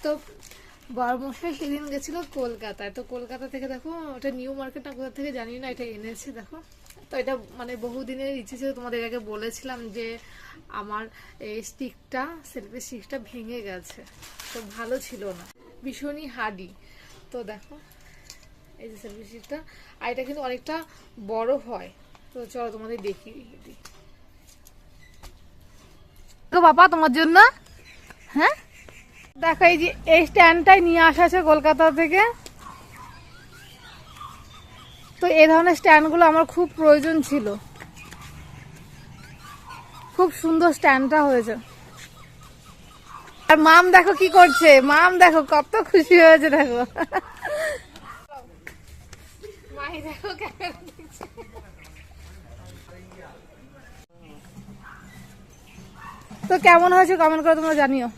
তো বড়মশাই সেদিন গেছিল কলকাতায়, তো কলকাতা থেকে দেখো ওটা নিউ মার্কেট না কোথা থেকে জানি না, এটা এনেছে দেখো। তো এটা মানে বহুদিনের ইচ্ছে ছিল, তোমাদের আগে বলেছিলাম যে আমার এই স্টিকটা, সেলফি স্টিকটা ভেঙে গেছে, তো ভালো ছিল না, ভীষণই হার্ডি। তো দেখো এই যে সেলফি স্টিকটা, আর এটা কিন্তু অনেকটা বড় হয়। তো চলো তোমাদের দেখিয়ে দিই। বাবা তোমার জন্য, হ্যাঁ দেখো এই যে এই স্ট্যান্ডটাই নিয়ে আসা আছে কলকাতা থেকে। তো এই ধরনের স্ট্যান্ডগুলো আমার খুব প্রয়োজন ছিল, খুব সুন্দর স্ট্যান্ডটা হয়েছে। আর মাম দেখো কি করছে, মাম দেখো কত খুশি হয়েছে দেখো। মাই দেখো ক্যামেরা দেখছে। তো কেমন হয়েছে কমেন্ট করে তোমরা জানিও।